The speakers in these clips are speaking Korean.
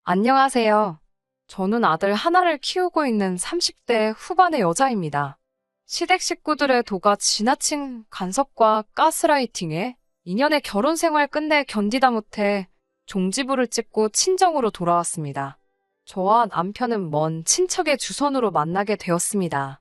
안녕하세요. 저는 아들 하나를 키우고 있는 30대 후반의 여자입니다. 시댁 식구들의 도가 지나친 간섭과 가스라이팅에 2년의 결혼 생활 끝내 견디다 못해 종지부를 찍고 친정으로 돌아왔습니다. 저와 남편은 먼 친척의 주선으로 만나게 되었습니다.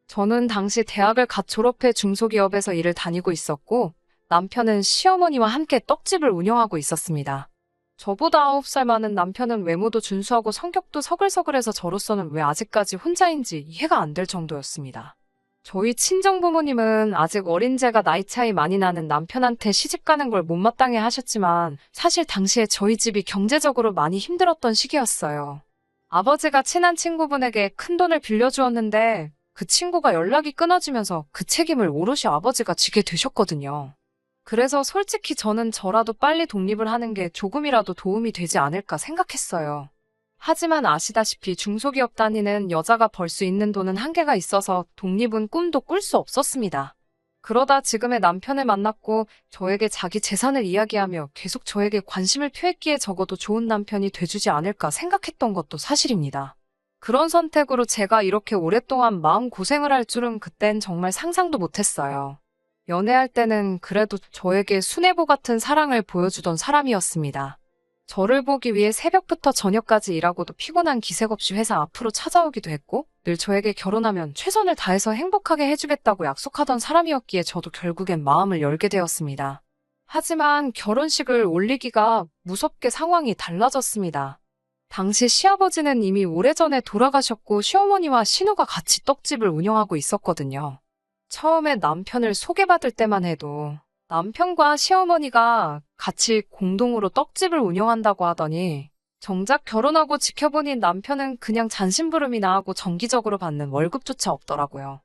저는 당시 대학을 갓 졸업해 중소기업에서 일을 다니고 있었고, 남편은 시어머니와 함께 떡집을 운영하고 있었습니다. 저보다 9살 많은 남편은 외모도 준수하고 성격도 서글서글해서 저로서는 왜 아직까지 혼자인지 이해가 안 될 정도였습니다. 저희 친정부모님은 아직 어린 제가 나이 차이 많이 나는 남편한테 시집 가는 걸 못마땅해 하셨지만 사실 당시에 저희 집이 경제적으로 많이 힘들었던 시기였어요. 아버지가 친한 친구분에게 큰돈을 빌려주었는데 그 친구가 연락이 끊어지면서 그 책임을 오롯이 아버지가 지게 되셨거든요. 그래서 솔직히 저는 저라도 빨리 독립을 하는 게 조금이라도 도움이 되지 않을까 생각했어요. 하지만 아시다시피 중소기업 다니는 여자가 벌 수 있는 돈은 한계가 있어서 독립은 꿈도 꿀 수 없었습니다. 그러다 지금의 남편을 만났고 저에게 자기 재산을 이야기하며 계속 저에게 관심을 표했기에 적어도 좋은 남편이 돼주지 않을까 생각했던 것도 사실입니다. 그런 선택으로 제가 이렇게 오랫동안 마음고생을 할 줄은 그땐 정말 상상도 못했어요. 연애할 때는 그래도 저에게 순애보 같은 사랑을 보여주던 사람이었습니다. 저를 보기 위해 새벽부터 저녁까지 일하고도 피곤한 기색 없이 회사 앞으로 찾아오기도 했고, 늘 저에게 결혼하면 최선을 다해서 행복하게 해주겠다고 약속하던 사람이었기에 저도 결국엔 마음을 열게 되었습니다. 하지만 결혼식을 올리기가 무섭게 상황이 달라졌습니다. 당시 시아버지는 이미 오래전에 돌아가셨고 시어머니와 신우가 같이 떡집을 운영하고 있었거든요. 처음에 남편을 소개받을 때만 해도 남편과 시어머니가 같이 공동으로 떡집을 운영한다고 하더니 정작 결혼하고 지켜보니 남편은 그냥 잔심부름이나 하고 정기적으로 받는 월급조차 없더라고요.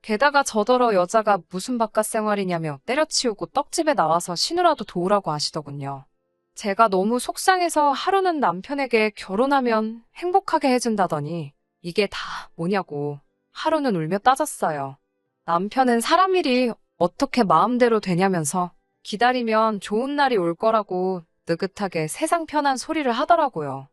게다가 저더러 여자가 무슨 바깥 생활이냐며 때려치우고 떡집에 나와서 신우라도 도우라고 하시더군요. 제가 너무 속상해서 하루는 남편에게 결혼하면 행복하게 해준다더니 이게 다 뭐냐고 하루는 울며 따졌어요. 남편은 사람 일이 어떻게 마음대로 되냐면서 기다리면 좋은 날이 올 거라고 느긋하게 세상 편한 소리를 하더라고요.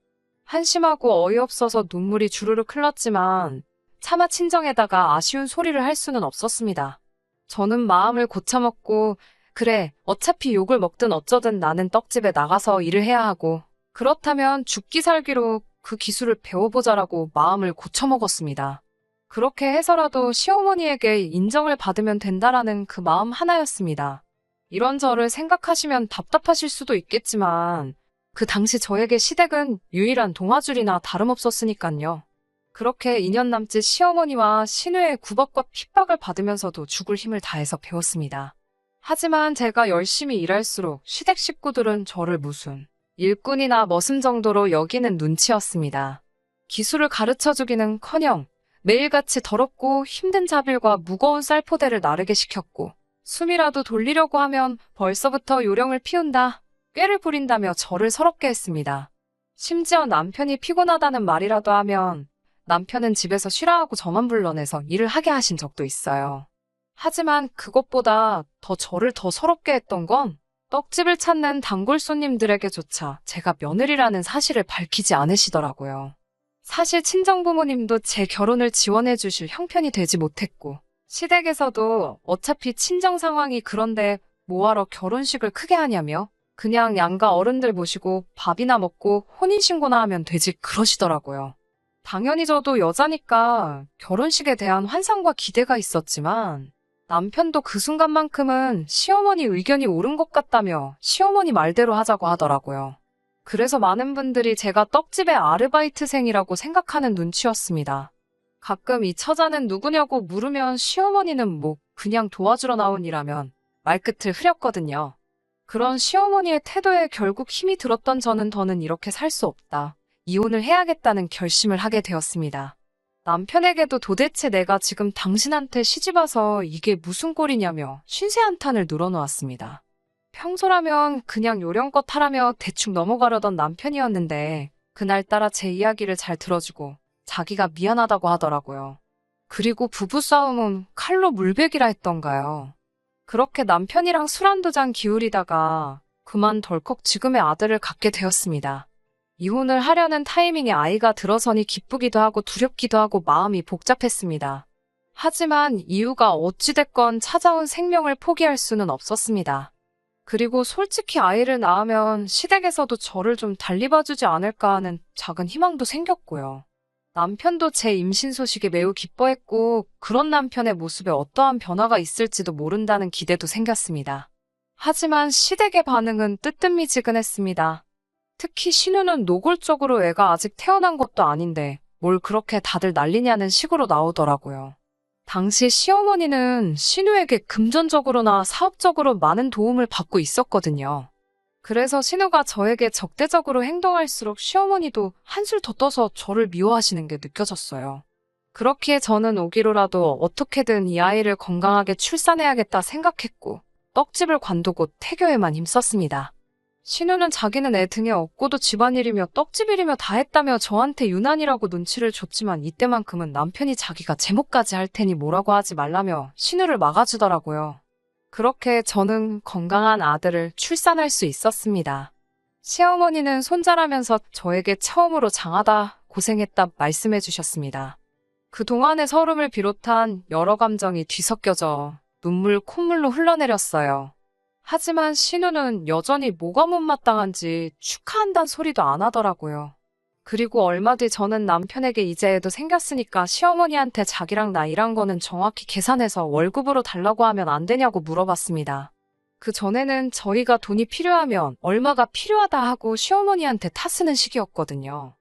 한심하고 어이없어서 눈물이 주르륵 흘렀지만 차마 친정에다가 아쉬운 소리를 할 수는 없었습니다. 저는 마음을 고쳐먹고 그래, 어차피 욕을 먹든 어쩌든 나는 떡집에 나가서 일을 해야 하고 그렇다면 죽기 살기로 그 기술을 배워보자라고 마음을 고쳐먹었습니다. 그렇게 해서라도 시어머니에게 인정을 받으면 된다라는 그 마음 하나였습니다. 이런 저를 생각하시면 답답하실 수도 있겠지만 그 당시 저에게 시댁은 유일한 동아줄이나 다름없었으니깐요. 그렇게 2년 남짓 시어머니와 시누의 구박과 핍박을 받으면서도 죽을 힘을 다해서 배웠습니다. 하지만 제가 열심히 일할수록 시댁 식구들은 저를 무슨 일꾼이나 머슴 정도로 여기는 눈치였습니다. 기술을 가르쳐주기는커녕 매일같이 더럽고 힘든 자빌과 무거운 쌀포대를 나르게 시켰고 숨이라도 돌리려고 하면 벌써부터 요령을 피운다, 꾀를 부린다며 저를 서럽게 했습니다. 심지어 남편이 피곤하다는 말이라도 하면 남편은 집에서 쉬라 하고 저만 불러내서 일을 하게 하신 적도 있어요. 하지만 그것보다 저를 더 서럽게 했던 건 떡집을 찾는 단골 손님들에게조차 제가 며느리라는 사실을 밝히지 않으시더라고요. 사실 친정부모님도 제 결혼을 지원해 주실 형편이 되지 못했고 시댁에서도 어차피 친정 상황이 그런데 뭐하러 결혼식을 크게 하냐며 그냥 양가 어른들 모시고 밥이나 먹고 혼인신고나 하면 되지 그러시더라고요. 당연히 저도 여자니까 결혼식에 대한 환상과 기대가 있었지만 남편도 그 순간만큼은 시어머니 의견이 옳은 것 같다며 시어머니 말대로 하자고 하더라고요. 그래서 많은 분들이 제가 떡집의 아르바이트생이라고 생각하는 눈치였습니다. 가끔 이 처자는 누구냐고 물으면 시어머니는 뭐 그냥 도와주러 나온 이라면 말끝을 흐렸거든요. 그런 시어머니의 태도에 결국 힘이 들었던 저는 더는 이렇게 살 수 없다. 이혼을 해야겠다는 결심을 하게 되었습니다. 남편에게도 도대체 내가 지금 당신한테 시집와서 이게 무슨 꼴이냐며 신세한탄을 늘어놓았습니다. 평소라면 그냥 요령껏 하라며 대충 넘어가려던 남편이었는데 그날따라 제 이야기를 잘 들어주고 자기가 미안하다고 하더라고요. 그리고 부부싸움은 칼로 물베기라 했던가요. 그렇게 남편이랑 술 한두 잔 기울이다가 그만 덜컥 지금의 아들을 갖게 되었습니다. 이혼을 하려는 타이밍에 아이가 들어서니 기쁘기도 하고 두렵기도 하고 마음이 복잡했습니다. 하지만 이유가 어찌됐건 찾아온 생명을 포기할 수는 없었습니다. 그리고 솔직히 아이를 낳으면 시댁에서도 저를 좀 달리 봐주지 않을까 하는 작은 희망도 생겼고요. 남편도 제 임신 소식에 매우 기뻐했고 그런 남편의 모습에 어떠한 변화가 있을지도 모른다는 기대도 생겼습니다. 하지만 시댁의 반응은 뜨뜻미지근했습니다. 특히 신우는 노골적으로 애가 아직 태어난 것도 아닌데 뭘 그렇게 다들 난리냐는 식으로 나오더라고요. 당시 시어머니는 신우에게 금전적으로나 사업적으로 많은 도움을 받고 있었거든요. 그래서 신우가 저에게 적대적으로 행동할수록 시어머니도 한술 더 떠서 저를 미워하시는 게 느껴졌어요. 그렇기에 저는 오기로라도 어떻게든 이 아이를 건강하게 출산해야겠다 생각했고 떡집을 관두고 태교에만 힘썼습니다. 신우는 자기는 애 등에 업고도 집안일이며 떡집일이며 다 했다며 저한테 유난이라고 눈치를 줬지만 이때만큼은 남편이 자기가 제목까지 할 테니 뭐라고 하지 말라며 신우를 막아주더라고요. 그렇게 저는 건강한 아들을 출산할 수 있었습니다. 시어머니는 손자라면서 저에게 처음으로 장하다, 고생했다 말씀해 주셨습니다. 그동안의 서름을 비롯한 여러 감정이 뒤섞여져 눈물, 콧물로 흘러내렸어요. 하지만 신우는 여전히 뭐가 못마땅한지 축하한다는 소리도 안 하더라고요. 그리고 얼마 뒤 저는 남편에게 이제 애도 생겼으니까 시어머니한테 자기랑 나 일한 거는 정확히 계산해서 월급으로 달라고 하면 안 되냐고 물어봤습니다. 그 전에는 저희가 돈이 필요하면 얼마가 필요하다 하고 시어머니한테 타쓰는 시기였거든요.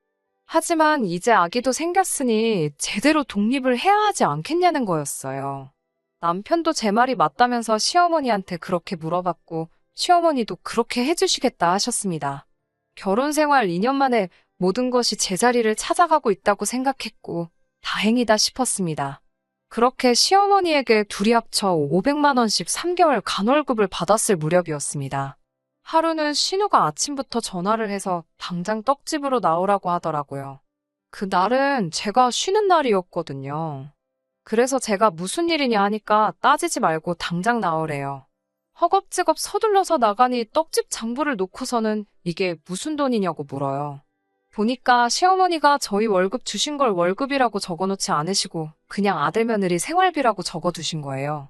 하지만 이제 아기도 생겼으니 제대로 독립을 해야 하지 않겠냐는 거였어요. 남편도 제 말이 맞다면서 시어머니한테 그렇게 물어봤고 시어머니도 그렇게 해주시겠다 하셨습니다. 결혼 생활 2년 만에 모든 것이 제자리를 찾아가고 있다고 생각했고 다행이다 싶었습니다. 그렇게 시어머니에게 둘이 합쳐 500만 원씩 3개월 간월급을 받았을 무렵이었습니다. 하루는 신우가 아침부터 전화를 해서 당장 떡집으로 나오라고 하더라고요. 그날은 제가 쉬는 날이었거든요. 그래서 제가 무슨 일이냐 하니까 따지지 말고 당장 나오래요. 허겁지겁 서둘러서 나가니 떡집 장부를 놓고서는 이게 무슨 돈이냐고 물어요. 보니까 시어머니가 저희 월급 주신 걸 월급이라고 적어놓지 않으시고 그냥 아들 며느리 생활비라고 적어두신 거예요.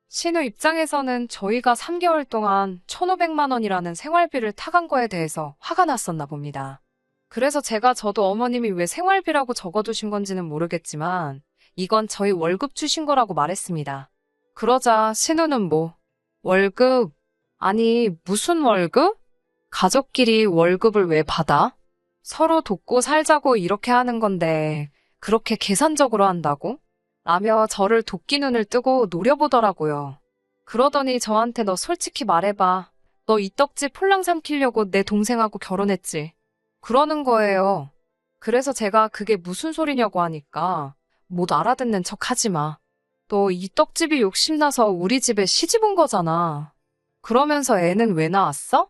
신우 입장에서는 저희가 3개월 동안 1,500만 원이라는 생활비를 타간 거에 대해서 화가 났었나 봅니다. 그래서 제가 저도 어머님이 왜 생활비라고 적어두신 건지는 모르겠지만 이건 저희 월급 주신 거라고 말했습니다. 그러자 신우는 뭐 월급? 아니 무슨 월급? 가족끼리 월급을 왜 받아? 서로 돕고 살자고 이렇게 하는 건데 그렇게 계산적으로 한다고? 라며 저를 도끼 눈을 뜨고 노려보더라고요. 그러더니 저한테 너 솔직히 말해봐. 너 이 떡집 폴랑 삼키려고 내 동생하고 결혼했지? 그러는 거예요. 그래서 제가 그게 무슨 소리냐고 하니까 못 알아듣는 척 하지 마. 너 이 떡집이 욕심나서 우리 집에 시집 온 거잖아. 그러면서 애는 왜 낳았어?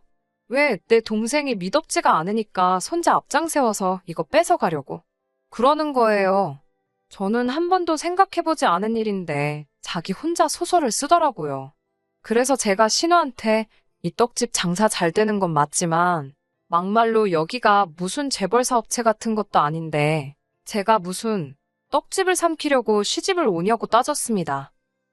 왜 내 동생이 미덥지가 않으니까 손자 앞장 세워서 이거 뺏어가려고. 그러는 거예요. 저는 한 번도 생각해보지 않은 일인데 자기 혼자 소설을 쓰더라고요. 그래서 제가 신우한테 이 떡집 장사 잘 되는 건 맞지만 막말로 여기가 무슨 재벌 사업체 같은 것도 아닌데 제가 무슨 떡집을 삼키려고 시집을 오냐고 따졌습니다.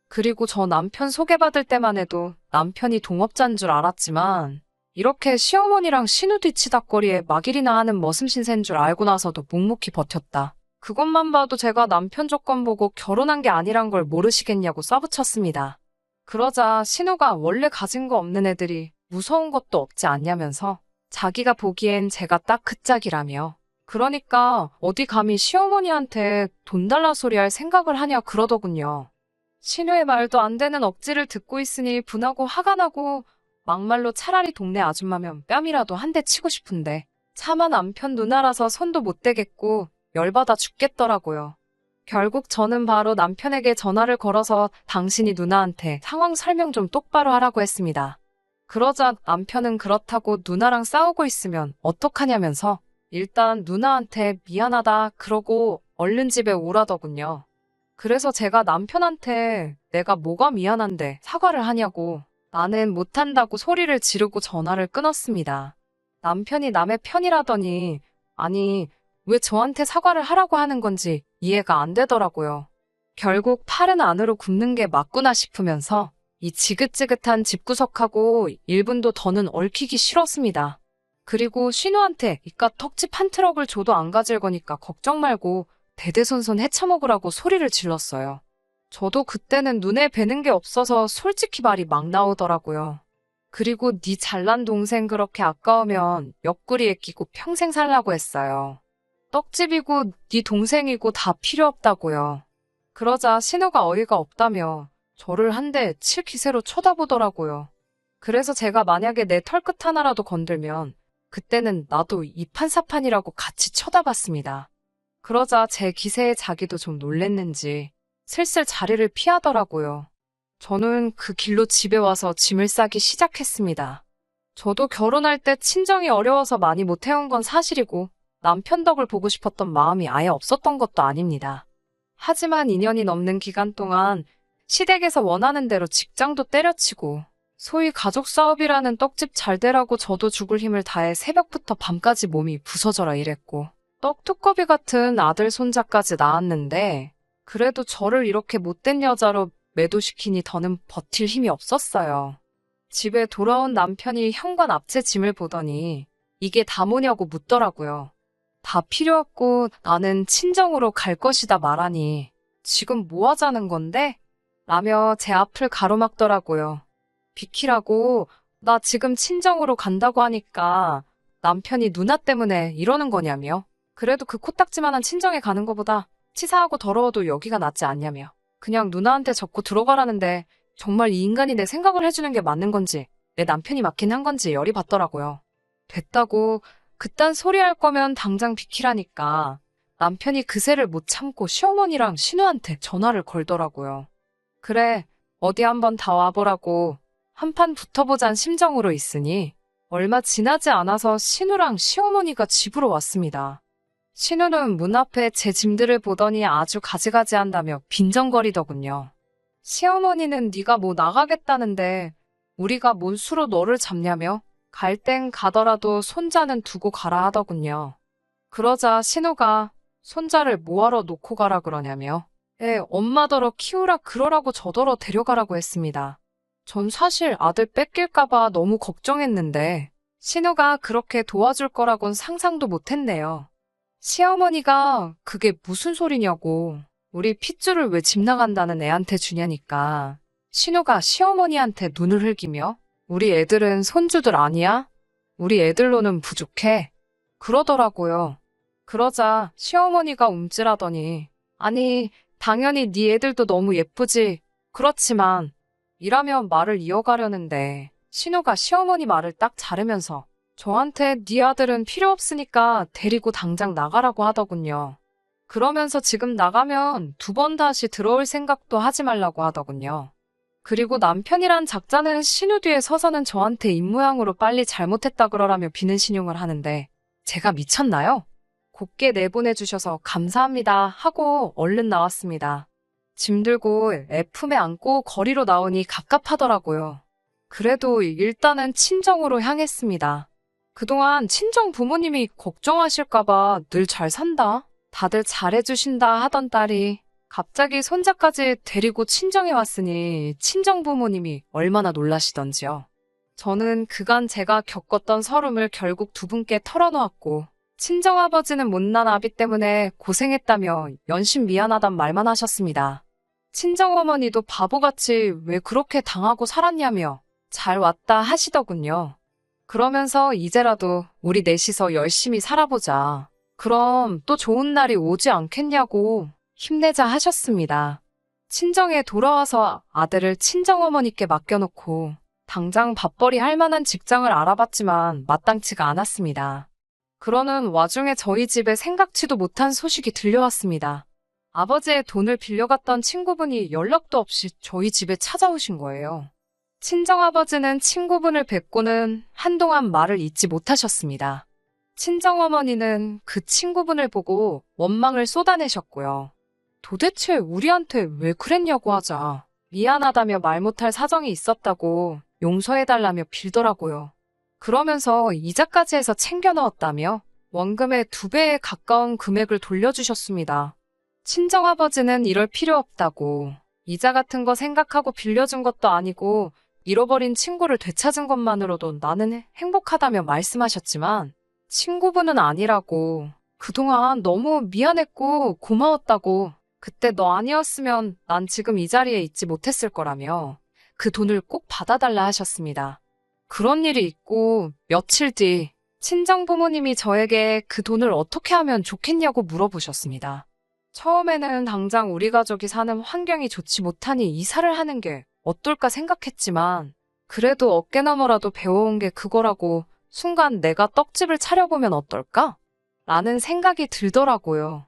그리고 저 남편 소개받을 때만 해도 남편이 동업자인 줄 알았지만 이렇게 시어머니랑 신우 뒤치다꺼리에 막일이나 하는 머슴신세인 줄 알고 나서도 묵묵히 버텼다. 그것만 봐도 제가 남편 조건 보고 결혼한 게 아니란 걸 모르시겠냐고 싸붙였습니다. 그러자 신우가 원래 가진 거 없는 애들이 무서운 것도 없지 않냐면서 자기가 보기엔 제가 딱 그 짝이라며 그러니까 어디 감히 시어머니한테 돈 달라 소리 할 생각을 하냐 그러더군요. 신우의 말도 안 되는 억지를 듣고 있으니 분하고 화가 나고 막말로 차라리 동네 아줌마면 뺨이라도 한 대 치고 싶은데 차마 남편 누나라서 손도 못 대겠고 열받아 죽겠더라고요. 결국 저는 바로 남편에게 전화를 걸어서 당신이 누나한테 상황 설명 좀 똑바로 하라고 했습니다. 그러자 남편은 그렇다고 누나랑 싸우고 있으면 어떡하냐면서 일단 누나한테 미안하다 그러고 얼른 집에 오라더군요. 그래서 제가 남편한테 내가 뭐가 미안한데 사과를 하냐고 나는 못한다고 소리를 지르고 전화를 끊었습니다. 남편이 남의 편이라더니 아니, 왜 저한테 사과를 하라고 하는 건지 이해가 안 되더라고요. 결국 팔은 안으로 굽는 게 맞구나 싶으면서 이 지긋지긋한 집구석하고 1분도 더는 얽히기 싫었습니다. 그리고 신우한테 이깟 턱집 한 트럭을 줘도 안 가질 거니까 걱정 말고 대대손손 헤쳐먹으라고 소리를 질렀어요. 저도 그때는 눈에 뵈는 게 없어서 솔직히 말이 막 나오더라고요. 그리고 네 잘난 동생 그렇게 아까우면 옆구리에 끼고 평생 살라고 했어요. 떡집이고 네 동생이고 다 필요 없다고요. 그러자 신우가 어이가 없다며 저를 한 대 칠 기세로 쳐다보더라고요. 그래서 제가 만약에 내 털끝 하나라도 건들면 그때는 나도 이판사판이라고 같이 쳐다봤습니다. 그러자 제 기세에 자기도 좀 놀랬는지 슬슬 자리를 피하더라고요. 저는 그 길로 집에 와서 짐을 싸기 시작했습니다. 저도 결혼할 때 친정이 어려워서 많이 못 해온 건 사실이고 남편 덕을 보고 싶었던 마음이 아예 없었던 것도 아닙니다. 하지만 2년이 넘는 기간 동안 시댁에서 원하는 대로 직장도 때려치고 소위 가족 사업이라는 떡집 잘 되라고 저도 죽을 힘을 다해 새벽부터 밤까지 몸이 부서져라 일했고 떡두꺼비 같은 아들 손자까지 낳았는데 그래도 저를 이렇게 못된 여자로 매도시키니 더는 버틸 힘이 없었어요. 집에 돌아온 남편이 현관 앞채 짐을 보더니 이게 다 뭐냐고 묻더라고요. 다 필요 없고 나는 친정으로 갈 것이다 말하니 지금 뭐 하자는 건데? 라며 제 앞을 가로막더라고요. 비키라고 나 지금 친정으로 간다고 하니까 남편이 누나 때문에 이러는 거냐며. 그래도 그 코딱지만한 친정에 가는 거보다 치사하고 더러워도 여기가 낫지 않냐며. 그냥 누나한테 적고 들어가라는데 정말 이 인간이 내 생각을 해주는 게 맞는 건지 내 남편이 맞긴 한 건지 열이 받더라고요. 됐다고 그딴 소리 할 거면 당장 비키라니까 남편이 그새를 못 참고 시어머니랑 신우한테 전화를 걸더라고요. 그래, 어디 한번 다 와보라고 한판 붙어보잔 심정으로 있으니 얼마 지나지 않아서 신우랑 시어머니가 집으로 왔습니다. 신우는 문 앞에 제 짐들을 보더니 아주 가지가지한다며 빈정거리더군요. 시어머니는 네가 뭐 나가겠다는데 우리가 뭔 수로 너를 잡냐며 갈 땐 가더라도 손자는 두고 가라 하더군요. 그러자 신우가 손자를 뭐하러 놓고 가라 그러냐며 엄마더러 키우라 그러라고 저더러 데려가라고 했습니다. 전 사실 아들 뺏길까봐 너무 걱정했는데 신우가 그렇게 도와줄 거라곤 상상도 못했네요. 시어머니가 그게 무슨 소리냐고 우리 핏줄을 왜 집 나간다는 애한테 주냐니까 신우가 시어머니한테 눈을 흘기며 우리 애들은 손주들 아니야? 우리 애들로는 부족해. 그러더라고요. 그러자 시어머니가 움찔하더니 아니 당연히 네 애들도 너무 예쁘지. 그렇지만 이라며 말을 이어가려는데 신우가 시어머니 말을 딱 자르면서 저한테 네 아들은 필요 없으니까 데리고 당장 나가라고 하더군요. 그러면서 지금 나가면 2번 다시 들어올 생각도 하지 말라고 하더군요. 그리고 남편이란 작자는 신우 뒤에 서서는 저한테 입모양으로 빨리 잘못했다 그러라며 비는 신용을 하는데 제가 미쳤나요? 곱게 내보내주셔서 감사합니다 하고 얼른 나왔습니다. 짐 들고 애 품에 안고 거리로 나오니 갑갑하더라고요. 그래도 일단은 친정으로 향했습니다. 그동안 친정 부모님이 걱정하실까봐 늘 잘 산다, 다들 잘해주신다 하던 딸이 갑자기 손자까지 데리고 친정에 왔으니 친정 부모님이 얼마나 놀라시던지요. 저는 그간 제가 겪었던 서름을 결국 2분께 털어놓았고 친정아버지는 못난 아비 때문에 고생했다며 연신 미안하단 말만 하셨습니다. 친정어머니도 바보같이 왜 그렇게 당하고 살았냐며 잘 왔다 하시더군요. 그러면서 이제라도 우리 넷이서 열심히 살아보자. 그럼 또 좋은 날이 오지 않겠냐고 힘내자 하셨습니다. 친정에 돌아와서 아들을 친정어머니께 맡겨놓고 당장 밥벌이 할 만한 직장을 알아봤지만 마땅치가 않았습니다. 그러는 와중에 저희 집에 생각지도 못한 소식이 들려왔습니다. 아버지의 돈을 빌려갔던 친구분이 연락도 없이 저희 집에 찾아오신 거예요. 친정아버지는 친구분을 뵙고는 한동안 말을 잇지 못하셨습니다. 친정어머니는 그 친구분을 보고 원망을 쏟아내셨고요. 도대체 우리한테 왜 그랬냐고 하자 미안하다며 말 못할 사정이 있었다고 용서해달라며 빌더라고요. 그러면서 이자까지 해서 챙겨 넣었다며 원금의 2배에 가까운 금액을 돌려주셨습니다. 친정아버지는 이럴 필요 없다고, 이자 같은 거 생각하고 빌려준 것도 아니고 잃어버린 친구를 되찾은 것만으로도 나는 행복하다며 말씀하셨지만 친구분은 아니라고, 그동안 너무 미안했고 고마웠다고, 그때 너 아니었으면 난 지금 이 자리에 있지 못했을 거라며 그 돈을 꼭 받아달라 하셨습니다. 그런 일이 있고 며칠 뒤 친정 부모님이 저에게 그 돈을 어떻게 하면 좋겠냐고 물어보셨습니다. 처음에는 당장 우리 가족이 사는 환경이 좋지 못하니 이사를 하는 게 어떨까 생각했지만 그래도 어깨너머라도 배워온 게 그거라고 순간 내가 떡집을 차려보면 어떨까? 라는 생각이 들더라고요.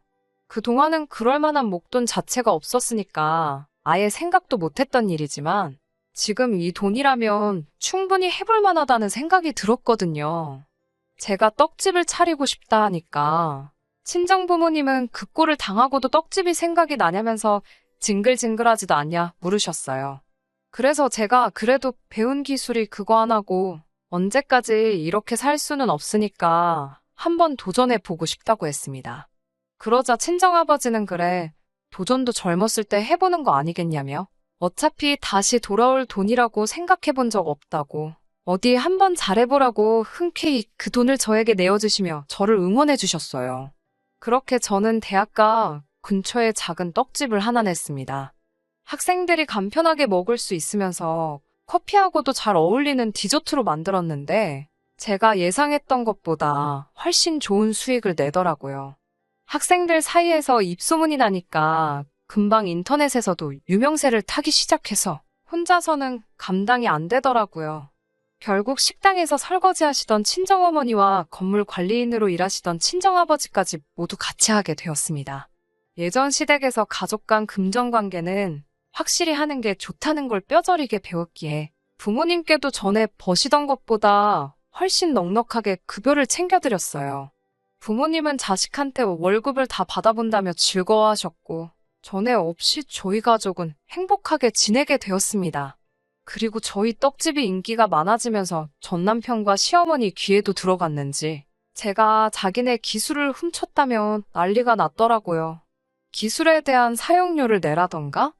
그동안은 그럴 만한 목돈 자체가 없었으니까 아예 생각도 못했던 일이지만 지금 이 돈이라면 충분히 해볼 만하다는 생각이 들었거든요. 제가 떡집을 차리고 싶다 하니까 친정 부모님은 그 꼴을 당하고도 떡집이 생각이 나냐면서 징글징글하지도 않냐 물으셨어요. 그래서 제가 그래도 배운 기술이 그거 하나고 언제까지 이렇게 살 수는 없으니까 한번 도전해 보고 싶다고 했습니다. 그러자 친정아버지는 그래, 도전도 젊었을 때 해보는 거 아니겠냐며, 어차피 다시 돌아올 돈이라고 생각해 본 적 없다고, 어디 한번 잘해보라고 흔쾌히 그 돈을 저에게 내어주시며 저를 응원해 주셨어요. 그렇게 저는 대학가 근처에 작은 떡집을 하나 냈습니다. 학생들이 간편하게 먹을 수 있으면서 커피하고도 잘 어울리는 디저트로 만들었는데 제가 예상했던 것보다 훨씬 좋은 수익을 내더라고요. 학생들 사이에서 입소문이 나니까 금방 인터넷에서도 유명세를 타기 시작해서 혼자서는 감당이 안 되더라고요. 결국 식당에서 설거지하시던 친정어머니와 건물 관리인으로 일하시던 친정아버지까지 모두 같이 하게 되었습니다. 예전 시댁에서 가족 간 금전관계는 확실히 하는 게 좋다는 걸 뼈저리게 배웠기에 부모님께도 전에 버시던 것보다 훨씬 넉넉하게 급여를 챙겨드렸어요. 부모님은 자식한테 월급을 다 받아본다며 즐거워하셨고 전에 없이 저희 가족은 행복하게 지내게 되었습니다. 그리고 저희 떡집이 인기가 많아지면서 전 남편과 시어머니 귀에도 들어갔는지 제가 자기네 기술을 훔쳤다며 난리가 났더라고요. 기술에 대한 사용료를 내라던가?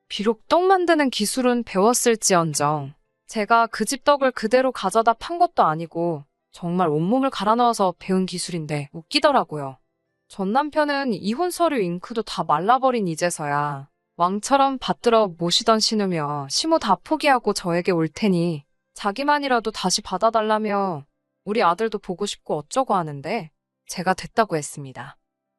비록 떡 만드는 기술은 배웠을지언정 제가 그 집 떡을 그대로 가져다 판 것도 아니고 정말 온몸을 갈아 넣어서 배운 기술인데 웃기더라고요. 전 남편은 이혼 서류 잉크도 다 말라버린 이제서야 왕처럼 받들어 모시던 신우며 시모 다 포기하고 저에게 올 테니 자기만이라도 다시 받아달라며 우리 아들도 보고 싶고 어쩌고 하는데 제가 됐다고 했습니다.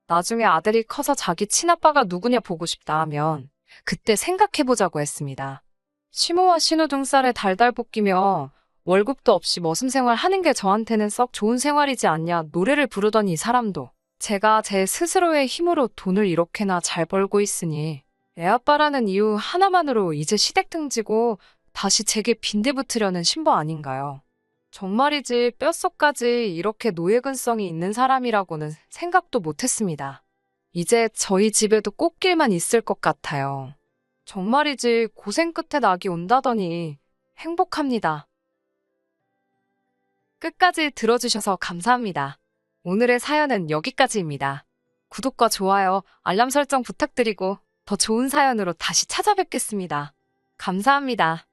나중에 아들이 커서 자기 친아빠가 누구냐 보고 싶다 하면 그때 생각해보자고 했습니다. 시모와 신우 등살에 달달 볶이며 월급도 없이 머슴 생활 하는 게 저한테는 썩 좋은 생활이지 않냐 노래를 부르던 이 사람도 제가 제 스스로의 힘으로 돈을 이렇게나 잘 벌고 있으니 애아빠라는 이유 하나만으로 이제 시댁 등지고 다시 제게 빈대붙으려는 신부 아닌가요? 정말이지 뼛속까지 이렇게 노예근성이 있는 사람이라고는 생각도 못했습니다. 이제 저희 집에도 꽃길만 있을 것 같아요. 정말이지 고생 끝에 낙이 온다더니 행복합니다. 끝까지 들어주셔서 감사합니다. 오늘의 사연은 여기까지입니다. 구독과 좋아요, 알람 설정 부탁드리고 더 좋은 사연으로 다시 찾아뵙겠습니다. 감사합니다.